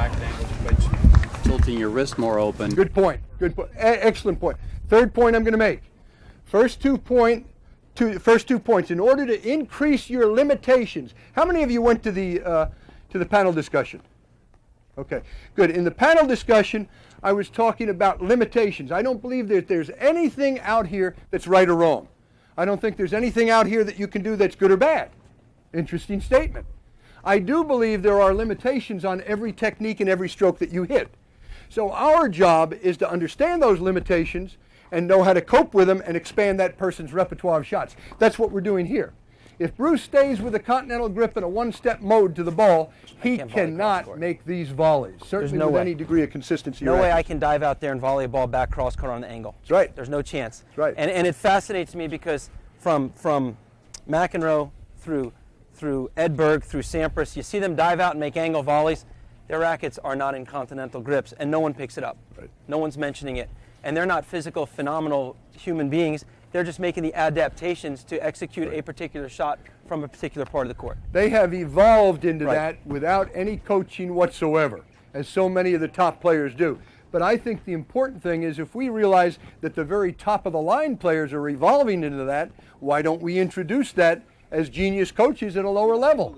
racket angle, which tilting your wrist more open. Good point. Good point. Excellent point. Third point I'm going to make. First two points. In order to increase your limitations, how many of you went to the panel discussion? Okay, good. In the panel discussion, I was talking about limitations. I don't believe that there's anything out here that's right or wrong. I don't think there's anything out here that you can do that's good or bad. Interesting statement. I do believe there are limitations on every technique and every stroke that you hit. So our job is to understand those limitations and know how to cope with them and expand that person's repertoire of shots. That's what we're doing here. If Bruce stays with a continental grip and a one-step mode to the ball, he cannot make these volleys, certainly with any degree of consistency. No way I can dive out there and volley a ball back cross court on the angle. That's right. There's no chance. That's right. And it fascinates me because from McEnroe through Edberg, through Sampras, you see them dive out and make angle volleys. Their rackets are not in continental grips, and no one picks it up. Right. No one's mentioning it. And they're not physical, phenomenal human beings. They're just making the adaptations to execute a particular shot from a particular part of the court. They have evolved into that without any coaching whatsoever, as so many of the top players do. But I think the important thing is if we realize that the very top of the line players are evolving into that, why don't we introduce that as genius coaches at a lower level?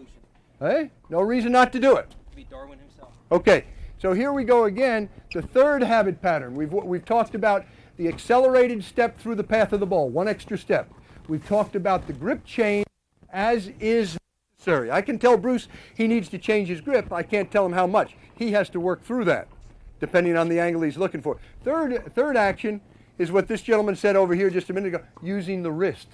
Hey? No reason not to do it. Be Darwin himself. Okay, so here we go again, the third habit pattern. We've talked about the accelerated step through the path of the ball, one extra step. We've talked about the grip change as is necessary. I can tell Bruce he needs to change his grip. I can't tell him how much. He has to work through that, depending on the angle he's looking for. Third action is what this gentleman said over here just a minute ago, using the wrist.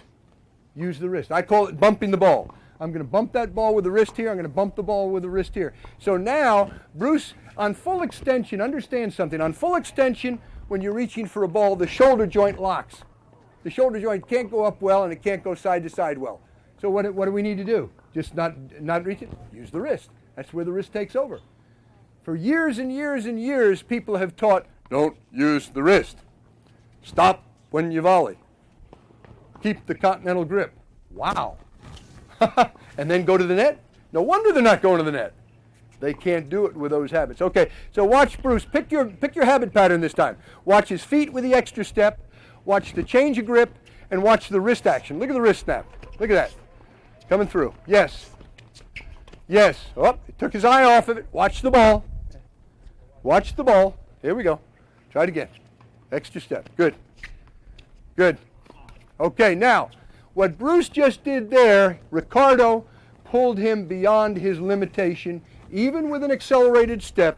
Use the wrist. I call it bumping the ball. I'm going to bump that ball with the wrist here. I'm going to bump the ball with the wrist here. So now, Bruce, on full extension, understand something. On full extension, when you're reaching for a ball, the shoulder joint locks. The shoulder joint can't go up well and it can't go side to side well. So what do we need to do? Just not reach it? Use the wrist. That's where the wrist takes over. For years and years and years, people have taught, don't use the wrist. Stop when you volley. Keep the continental grip. Wow. And then go to the net? No wonder they're not going to the net. They can't do it with those habits. Okay, so watch Bruce. Pick your habit pattern this time. Watch his feet with the extra step. Watch the change of grip. And watch the wrist action. Look at the wrist snap. Look at that. Coming through. Yes. Yes. Oh, he took his eye off of it. Watch the ball. Watch the ball. Here we go. Try it again. Extra step. Good. Good. Okay, now, what Bruce just did there, Ricardo pulled him beyond his limitation, even with an accelerated step,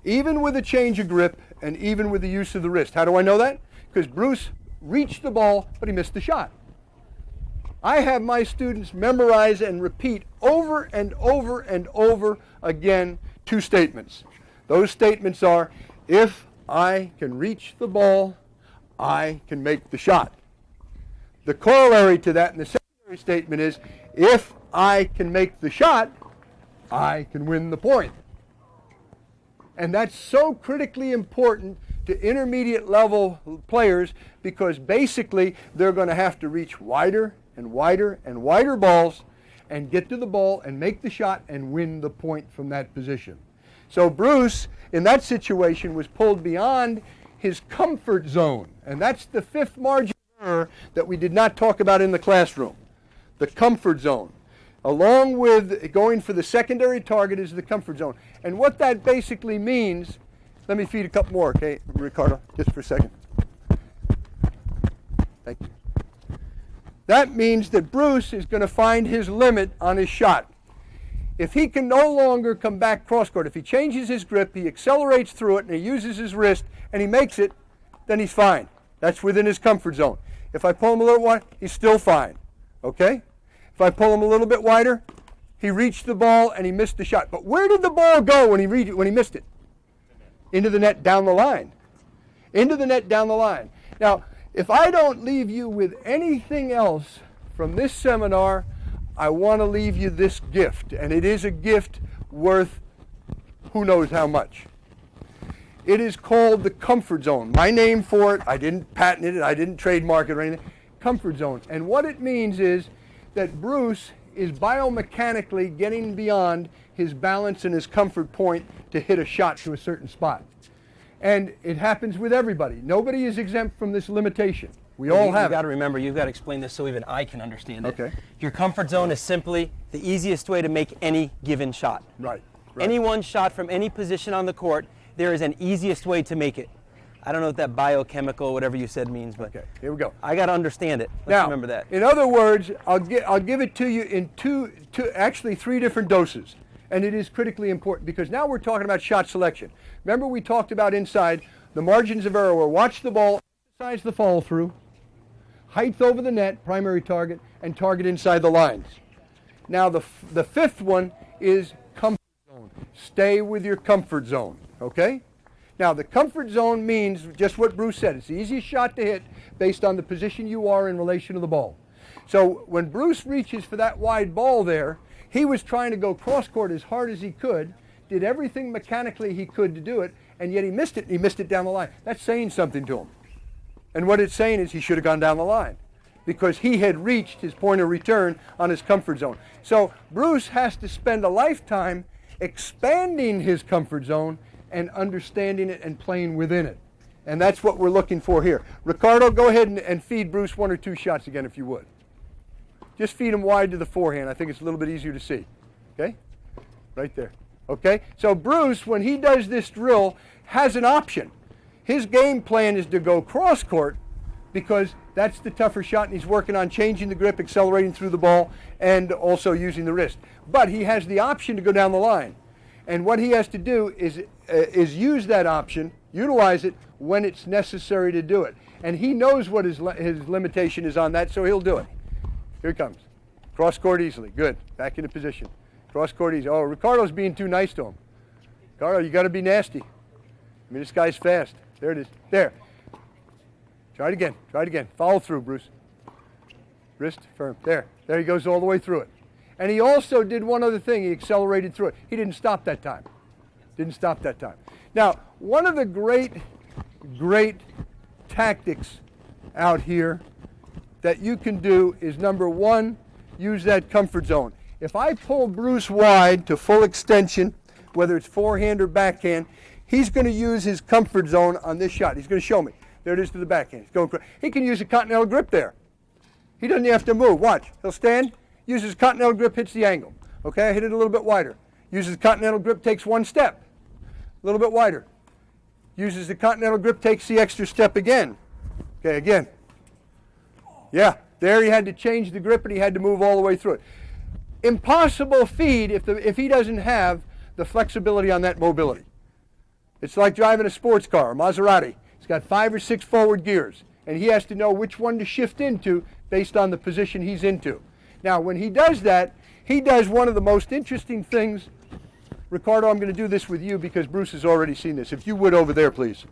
even with a change of grip, and even with the use of the wrist. How do I know that? Because Bruce reached the ball, but he missed the shot. I have my students memorize and repeat over and over and over again two statements. Those statements are, if I can reach the ball, I can make the shot. The corollary to that in the secondary statement is, if I can make the shot, I can win the point. And that's so critically important to intermediate level players because basically they're going to have to reach wider and wider and wider balls and get to the ball and make the shot and win the point from that position. So Bruce, in that situation, was pulled beyond his comfort zone. And that's the fifth margin that we did not talk about in the classroom, the comfort zone. Along with going for the secondary target is the comfort zone. And what that basically means, let me feed a couple more, okay, Ricardo, just for a second. Thank you. That means that Bruce is going to find his limit on his shot. If he can no longer come back cross-court, if he changes his grip, he accelerates through it, and he uses his wrist, and he makes it, then he's fine. That's within his comfort zone. If I pull him a little wider, he's still fine, okay? If I pull him a little bit wider, he reached the ball and he missed the shot. But where did the ball go when he missed it? Into the net down the line. Into the net down the line. Now, if I don't leave you with anything else from this seminar, I want to leave you this gift. And it is a gift worth who knows how much. It is called the comfort zone. My name for it, I didn't patent it, I didn't trademark it or anything. Comfort zone. And what it means is that Bruce, is biomechanically getting beyond his balance and his comfort point to hit a shot to a certain spot. And it happens with everybody. Nobody is exempt from this limitation. We all have You've got to it. remember, you've got to explain this so even I can understand it. Okay. Your comfort zone is simply the easiest way to make any given shot. Right. Any one shot from any position on the court, there is an easiest way to make it. I don't know what that biochemical, whatever you said, means, but Okay, here we go. I got to understand it. Let's Now, remember that. in other words, I'll give it to you in actually three different doses. And it is critically important because now we're talking about shot selection. Remember we talked about inside the margins of error were watch the ball, emphasize the follow through, height over the net, primary target, and target inside the lines. Now the fifth one is comfort zone. Stay with your comfort zone, okay? Now the comfort zone means just what Bruce said. It's the easiest shot to hit based on the position you are in relation to the ball. So when Bruce reaches for that wide ball there, he was trying to go cross court as hard as he could, did everything mechanically he could to do it, and yet he missed it, and he missed it down the line. That's saying something to him. And what it's saying is he should have gone down the line because he had reached his point of return on his comfort zone. So Bruce has to spend a lifetime expanding his comfort zone and understanding it and playing within it. And that's what we're looking for here. Ricardo, go ahead and feed Bruce one or two shots again if you would. Just feed him wide to the forehand. I think it's a little bit easier to see. Okay? Right there. Okay? So Bruce, when he does this drill, has an option. His game plan is to go cross court because that's the tougher shot, and he's working on changing the grip, accelerating through the ball, and also using the wrist. But he has the option to go down the line. And what he has to do is use that option, utilize it when it's necessary to do it. And he knows what his limitation is on that, so he'll do it. Here he comes. Cross court easily. Good. Back into position. Cross court easy. Oh, Ricardo's being too nice to him. Ricardo, you got to be nasty. I mean, this guy's fast. There it is. There. Try it again. Try it again. Follow through, Bruce. Wrist firm. There. There he goes all the way through it. And he also did one other thing. He accelerated through it. He didn't stop that time. Didn't stop that time. Now, one of the great tactics out here that you can do is, number one, use that comfort zone. If I pull Bruce wide to full extension, whether it's forehand or backhand, he's going to use his comfort zone on this shot. He's going to show me. There it is to the backhand. He's going. He can use a continental grip there. He doesn't have to move. Watch. He'll stand, uses continental grip, hits the angle. Okay, I hit it a little bit wider. Uses continental grip, takes one step. A little bit wider. Uses the continental grip, takes the extra step again. Okay, again. Yeah, there he had to change the grip and he had to move all the way through it. Impossible feed if he doesn't have the flexibility on that mobility. It's like driving a sports car, a Maserati. It's got 5 or 6 forward gears, and he has to know which one to shift into based on the position he's into. Now, when he does that, he does one of the most interesting things. Ricardo, I'm going to do this with you because Bruce has already seen this. If you would, over there, please.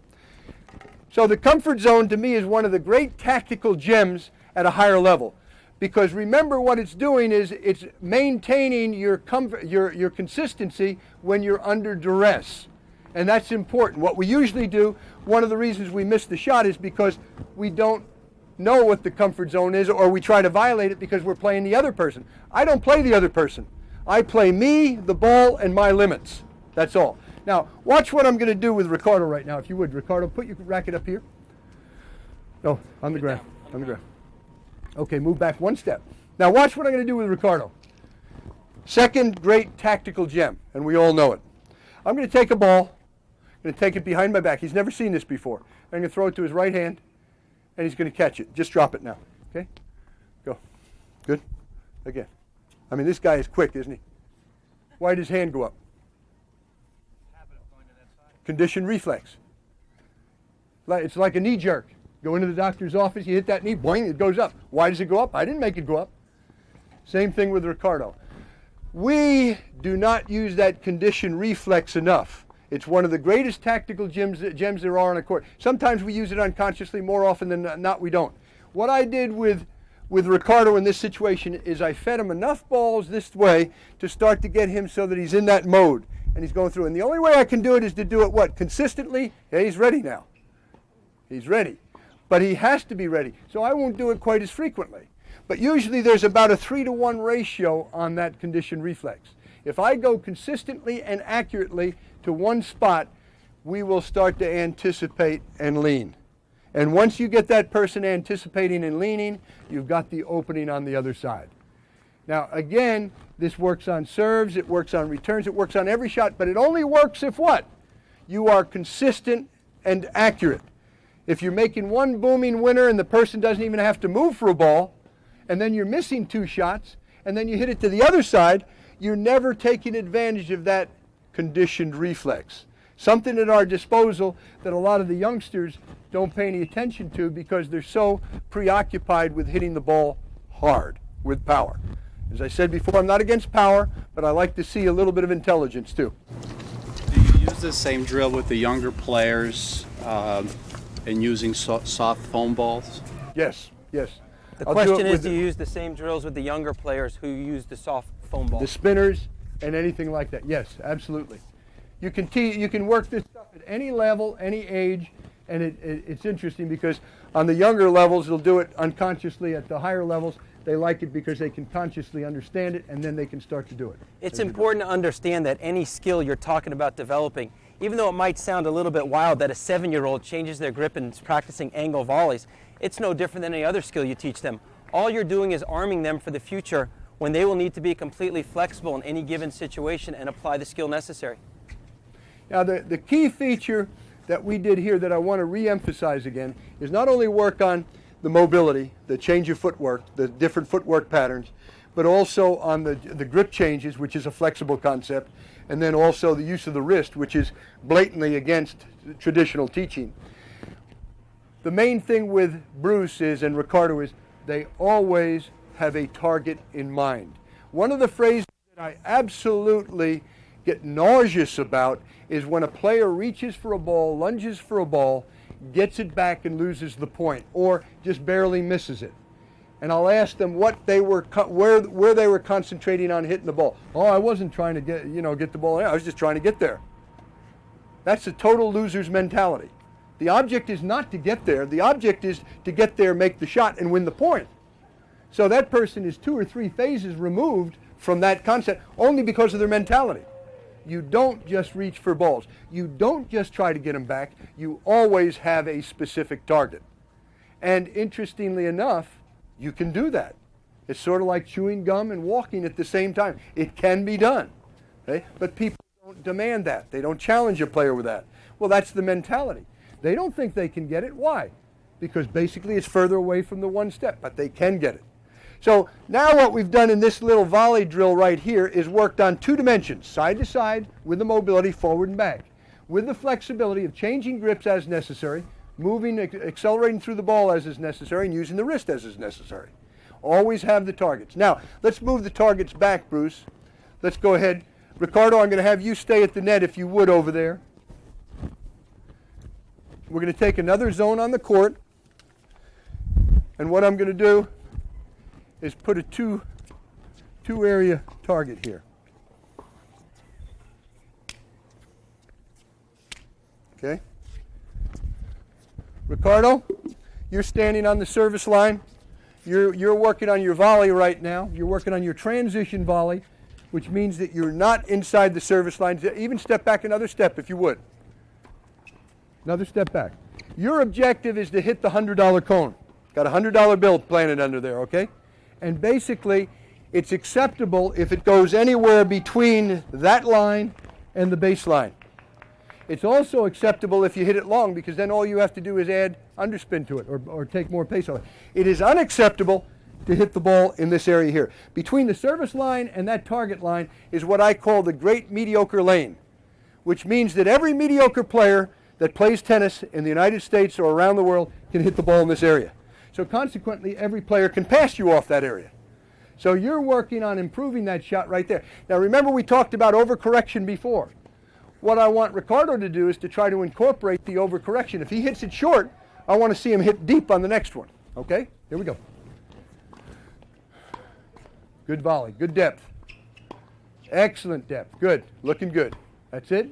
So the comfort zone, to me, is one of the great tactical gems at a higher level. Because remember, what it's doing is it's maintaining your comfort, your consistency when you're under duress. And that's important. What we usually do, one of the reasons we miss the shot is because we don't know what the comfort zone is, or we try to violate it because we're playing the other person. I don't play the other person. I play me, the ball, and my limits. That's all. Now, watch what I'm going to do with Ricardo right now, if you would. Ricardo, put your racket up here. No, on the ground. On the ground. Okay, move back one step. Now watch what I'm going to do with Ricardo. Second great tactical gem, and we all know it. I'm going to take a ball. I'm going to take it behind my back. He's never seen this before. I'm going to throw it to his right hand, and he's going to catch it. Just drop it now. Okay? Go. Good. Again. I mean, this guy is quick, isn't he? Why did his hand go up? Conditioned reflex. It's like a knee jerk. Go into the doctor's office, you hit that knee, boing, it goes up. Why does it go up? I didn't make it go up. Same thing with Ricardo. We do not use that conditioned reflex enough. It's one of the greatest tactical gems there are on a court. Sometimes we use it unconsciously, more often than not we don't. What I did with Ricardo in this situation is I fed him enough balls this way to start to get him so that he's in that mode and he's going through. And the only way I can do it is to do it what? Consistently? Yeah, he's ready now. He's ready. But he has to be ready. So I won't do it quite as frequently. But usually there's about a 3-to-1 ratio on that conditioned reflex. If I go consistently and accurately to one spot, we will start to anticipate and lean. And once you get that person anticipating and leaning, you've got the opening on the other side. Now again, this works on serves, it works on returns, it works on every shot, but it only works if what? You are consistent and accurate. If you're making one booming winner and the person doesn't even have to move for a ball, and then you're missing 2 shots, and then you hit it to the other side, you're never taking advantage of that conditioned reflex. Something at our disposal that a lot of the youngsters don't pay any attention to because they're so preoccupied with hitting the ball hard, with power. As I said before, I'm not against power, but I like to see a little bit of intelligence too. Do you use the same drill with the younger players and using soft foam balls? Yes, yes. The question is, do you use the same drills with the younger players who use the soft foam ball? The spinners and anything like that. Yes, absolutely. You can work this stuff at any level, any age, and it's interesting because on the younger levels they'll do it unconsciously. At the higher levels they like it because they can consciously understand it and then they can start to do it. It's important to understand that any skill you're talking about developing, even though it might sound a little bit wild that a 7-year-old changes their grip and is practicing angle volleys, it's no different than any other skill you teach them. All you're doing is arming them for the future when they will need to be completely flexible in any given situation and apply the skill necessary. Now the key feature that we did here that I want to re-emphasize again is not only work on the mobility, the change of footwork, the different footwork patterns, but also on the grip changes, which is a flexible concept, and then also the use of the wrist, which is blatantly against traditional teaching. The main thing with Bruce is, and Ricardo is, they always have a target in mind. One of the phrases that I absolutely get nauseous about is when a player reaches for a ball, lunges for a ball, gets it back and loses the point, or just barely misses it. And I'll ask them what they were, where they were concentrating on hitting the ball. Oh, I wasn't trying to get the ball in. I was just trying to get there. That's a total loser's mentality. The object is not to get there. The object is to get there, make the shot, and win the point. So that person is 2 or 3 phases removed from that concept only because of their mentality. You don't just reach for balls. You don't just try to get them back. You always have a specific target. And interestingly enough, you can do that. It's sort of like chewing gum and walking at the same time. It can be done. Okay? But people don't demand that. They don't challenge a player with that. Well, that's the mentality. They don't think they can get it. Why? Because basically it's further away from the one step, but they can get it. So now what we've done in this little volley drill right here is worked on 2 dimensions, side to side with the mobility forward and back, with the flexibility of changing grips as necessary, moving, accelerating through the ball as is necessary, and using the wrist as is necessary. Always have the targets. Now, let's move the targets back, Bruce. Let's go ahead. Ricardo, I'm going to have you stay at the net if you would over there. We're going to take another zone on the court, and what I'm going to do is put a two area target here. Okay? Ricardo, you're standing on the service line. You're working on your volley right now. You're working on your transition volley, which means that you're not inside the service line. Even step back another step if you would. Another step back. Your objective is to hit the $100 cone. Got a $100 bill planted under there, okay? And basically, it's acceptable if it goes anywhere between that line and the baseline. It's also acceptable if you hit it long, because then all you have to do is add underspin to it or take more pace on it. It is unacceptable to hit the ball in this area here. Between the service line and that target line is what I call the great mediocre lane, which means that every mediocre player that plays tennis in the United States or around the world can hit the ball in this area. So consequently, every player can pass you off that area. So you're working on improving that shot right there. Now remember, we talked about overcorrection before. What I want Ricardo to do is to try to incorporate the overcorrection. If he hits it short, I want to see him hit deep on the next one. Okay? Here we go. Good volley. Good depth. Excellent depth. Good. Looking good. That's it.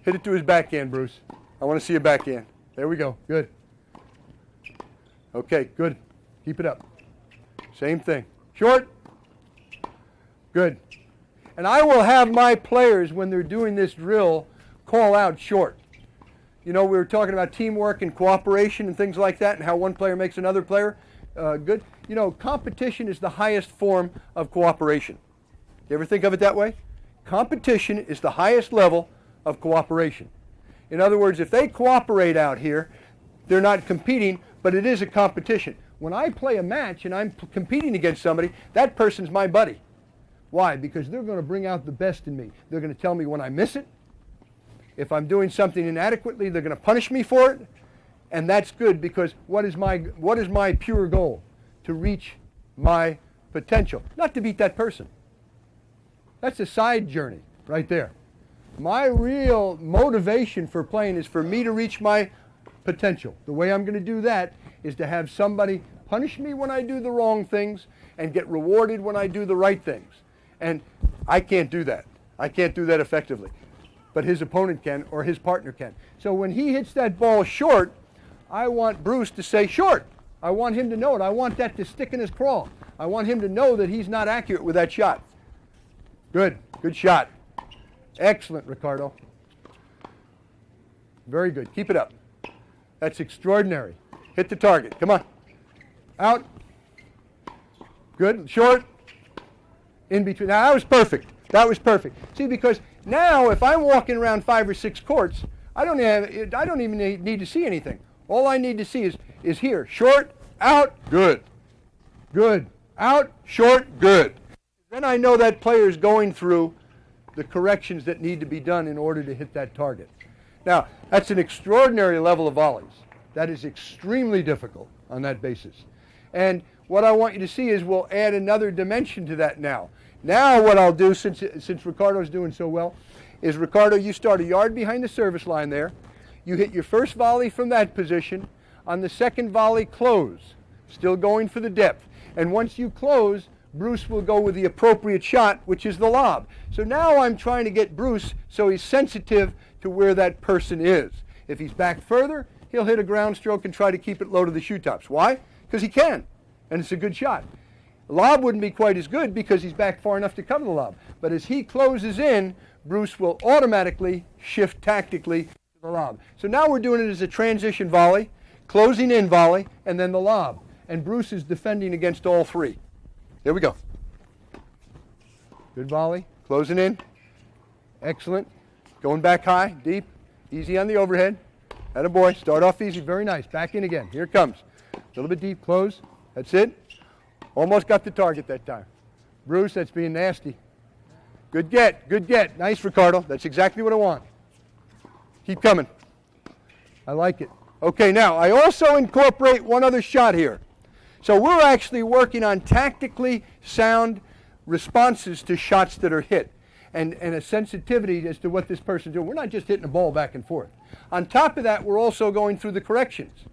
Hit it to his backhand, Bruce. I want to see a backhand. There we go. Good. Okay, good. Keep it up. Same thing. Short. Good. And I will have my players, when they're doing this drill, call out short. You know, we were talking about teamwork and cooperation and things like that, and how one player makes another player good. You know, competition is the highest form of cooperation. You ever think of it that way? Competition is the highest level of cooperation. In other words, if they cooperate out here, they're not competing, but it is a competition. When I play a match and I'm competing against somebody, that person's my buddy. Why? Because they're going to bring out the best in me. They're going to tell me when I miss it. If I'm doing something inadequately, they're going to punish me for it. And that's good, because what is my pure goal? To reach my potential, not to beat that person. That's a side journey right there. My real motivation for playing is for me to reach my potential. The way I'm going to do that is to have somebody punish me when I do the wrong things and get rewarded when I do the right things. And I can't do that. I can't do that effectively. But his opponent can, or his partner can. So when he hits that ball short, I want Bruce to say short. I want him to know it. I want that to stick in his craw. I want him to know that he's not accurate with that shot. Good. Good shot. Excellent, Ricardo. Very good. Keep it up. That's extraordinary. Hit the target. Come on. Out. Good. Short. In between. Now, that was perfect. That was perfect. See, because now if I'm walking around 5 or 6 courts, I don't even need to see anything. All I need to see is here. Short, out, good. Good. Out, short, good. Then I know that player is going through the corrections that need to be done in order to hit that target. Now, that's an extraordinary level of volleys. That is extremely difficult on that basis. And what I want you to see is we'll add another dimension to that now. Now what I'll do, since Ricardo's doing so well, is Ricardo, you start a yard behind the service line there. You hit your first volley from that position. On the second volley, close. Still going for the depth. And once you close, Bruce will go with the appropriate shot, which is the lob. So now I'm trying to get Bruce so he's sensitive to where that person is. If he's back further, he'll hit a ground stroke and try to keep it low to the shoe tops. Why? Because he can, and it's a good shot. Lob wouldn't be quite as good because he's back far enough to cover the lob. But as he closes in, Bruce will automatically shift tactically to the lob. So now we're doing it as a transition volley, closing in volley, and then the lob. And Bruce is defending against all three. There we go. Good volley, closing in. Excellent. Going back high, deep, easy on the overhead. Attaboy, start off easy, very nice. Back in again, here it comes. A little bit deep, close. That's it. Almost got the target that time. Bruce, that's being nasty. Good get, good get. Nice, Ricardo. That's exactly what I want. Keep coming. I like it. Okay, now, I also incorporate one other shot here. So we're actually working on tactically sound responses to shots that are hit and a sensitivity as to what this person's doing. We're not just hitting a ball back and forth. On top of that, we're also going through the corrections.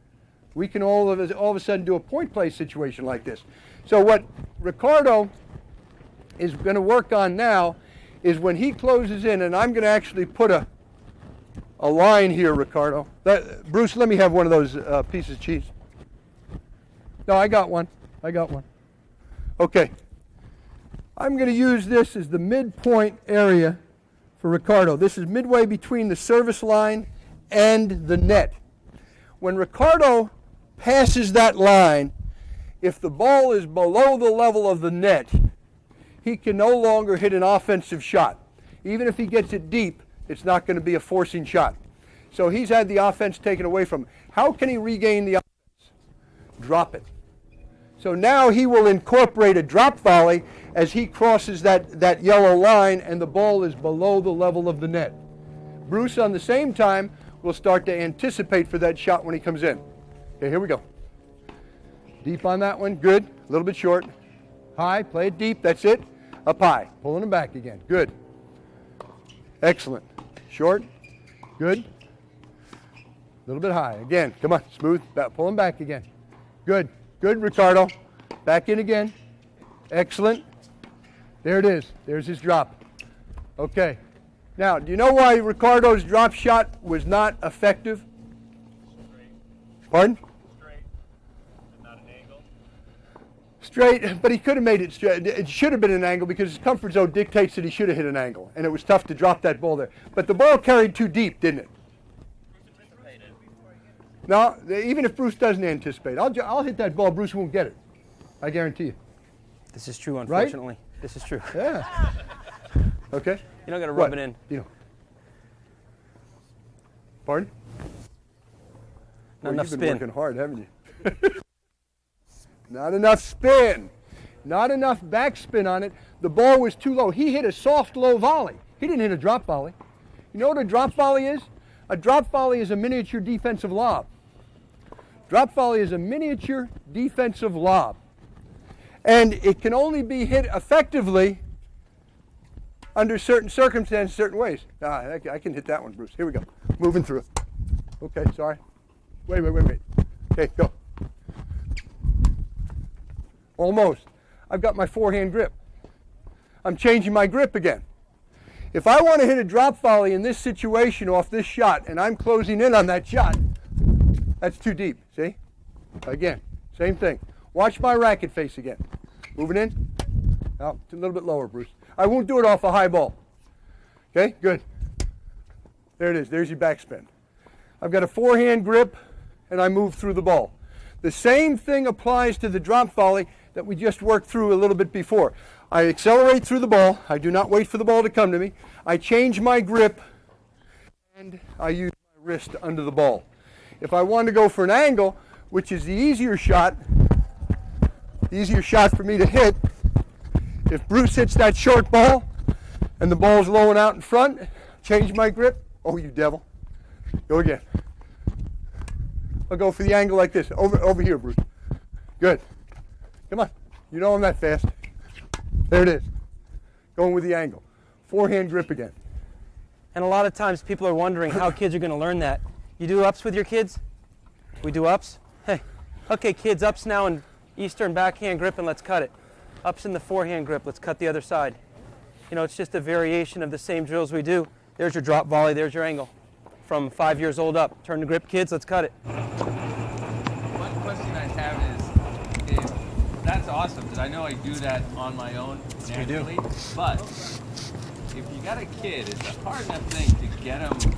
We can all of a sudden do a point play situation like this. So what Ricardo is going to work on now is when he closes in, and I'm going to actually put a line here, Ricardo. Bruce, let me have one of those pieces of cheese. No, I got one. I got one. Okay. I'm going to use this as the midpoint area for Ricardo. This is midway between the service line and the net. When Ricardo passes that line, if the ball is below the level of the net, he can no longer hit an offensive shot. Even if he gets it deep, it's not going to be a forcing shot. So he's had the offense taken away from him. How can he regain the offense? Drop it. So now he will incorporate a drop volley as he crosses that yellow line and the ball is below the level of the net. Bruce, on the same time, will start to anticipate for that shot when he comes in. Okay, here we go. Deep on that one, good. A little bit short. High, play it deep, that's it. Up high, pulling him back again, good. Excellent. Short, good. A little bit high, again, come on, smooth, pull him back again. Good, good, Ricardo. Back in again. Excellent. There it is, there's his drop. Okay. Now, do you know why Ricardo's drop shot was not effective? Straight. Pardon? Straight, and not an angle. Straight, but he could have made it straight. It should have been an angle because his comfort zone dictates that he should have hit an angle, and it was tough to drop that ball there. But the ball carried too deep, didn't it? No, even if Bruce doesn't anticipate, I'll hit that ball. Bruce won't get it. I guarantee you. This is true, unfortunately. Right? This is true. Yeah. Okay. You're not going to rub What? it in. Dino. Pardon? Not enough You've been spin. working hard, haven't you? Not enough spin. Not enough backspin on it. The ball was too low. He hit a soft, low volley. He didn't hit a drop volley. You know what a drop volley is? A drop volley is a miniature defensive lob. Drop volley is a miniature defensive lob. And it can only be hit effectively under certain circumstances, certain ways. I can hit that one, Bruce. Here we go. Moving through. Okay, sorry. Wait. Okay, go. Almost. I've got my forehand grip. I'm changing my grip again. If I want to hit a drop volley in this situation off this shot, and I'm closing in on that shot, that's too deep, see? Again, same thing. Watch my racket face again. Moving in. Oh, it's a little bit lower, Bruce. I won't do it off a high ball. Okay, good. There it is. There's your backspin. I've got a forehand grip, and I move through the ball. The same thing applies to the drop volley that we just worked through a little bit before. I accelerate through the ball. I do not wait for the ball to come to me. I change my grip, and I use my wrist under the ball. If I want to go for an angle, which is the easier shot for me to hit, if Bruce hits that short ball and the ball's low and out in front, change my grip. Oh, you devil. Go again. I'll go for the angle like this. Over here, Bruce. Good. Come on. You know I'm that fast. There it is. Going with the angle. Forehand grip again. And a lot of times people are wondering how kids are going to learn that. You do ups with your kids? We do ups? Hey, okay, kids, ups now in Eastern backhand grip, and let's cut it. Ups in the forehand grip, let's cut the other side. You know, it's just a variation of the same drills we do. There's your drop volley, there's your angle. From 5 years old up. Turn the grip, kids, let's cut it. One question I have is that's awesome, because I know I do that on my own naturally, but if you got a kid, it's a hard enough thing to get them to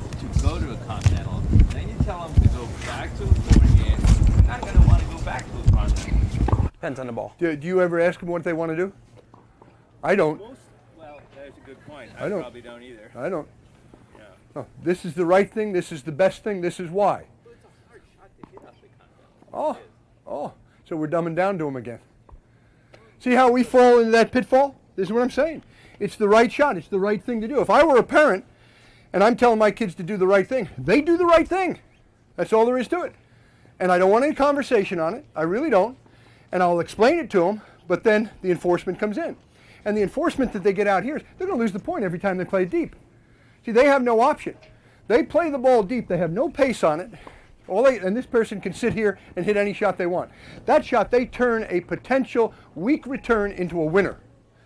go to a continental, then you tell them to go back to a forehand, they're not going to want to go back to a continental. Depends on the ball. Do you ever ask them what they want to do? I don't. Well, that's a good point. I don't. Probably don't either. I don't. Yeah. No, this is the right thing. This is the best thing. This is why. Well, it's a hard shot to hit off the continental. Oh. So we're dumbing down to them again. See how we fall into that pitfall? This is what I'm saying. It's the right shot. It's the right thing to do. If I were a parent and I'm telling my kids to do the right thing, they do the right thing. That's all there is to it. And I don't want any conversation on it. I really don't. And I'll explain it to them, but then the enforcement comes in. And the enforcement that they get out here is they're going to lose the point every time they play deep. See, they have no option. They play the ball deep. They have no pace on it. And this person can sit here and hit any shot they want. That shot, they turn a potential weak return into a winner.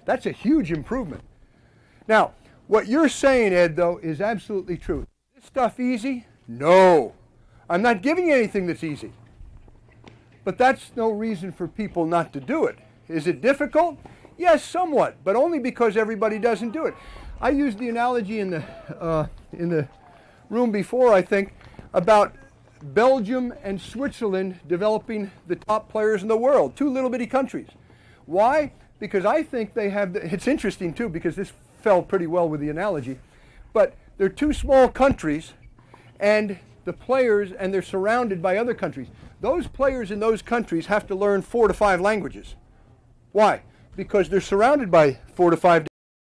That's a huge improvement. Now, what you're saying, Ed, though, is absolutely true. Is this stuff easy? No. I'm not giving you anything that's easy. But that's no reason for people not to do it. Is it difficult? Yes, somewhat, but only because everybody doesn't do it. I used the analogy in the room before, I think, about Belgium and Switzerland developing the top players in the world, two little bitty countries. Why? Because I think they have, it's interesting too, because this fell pretty well with the analogy, but they're two small countries, and the players, and they're surrounded by other countries. Those players in those countries have to learn 4 to 5 languages. Why? Because they're surrounded by 4 to 5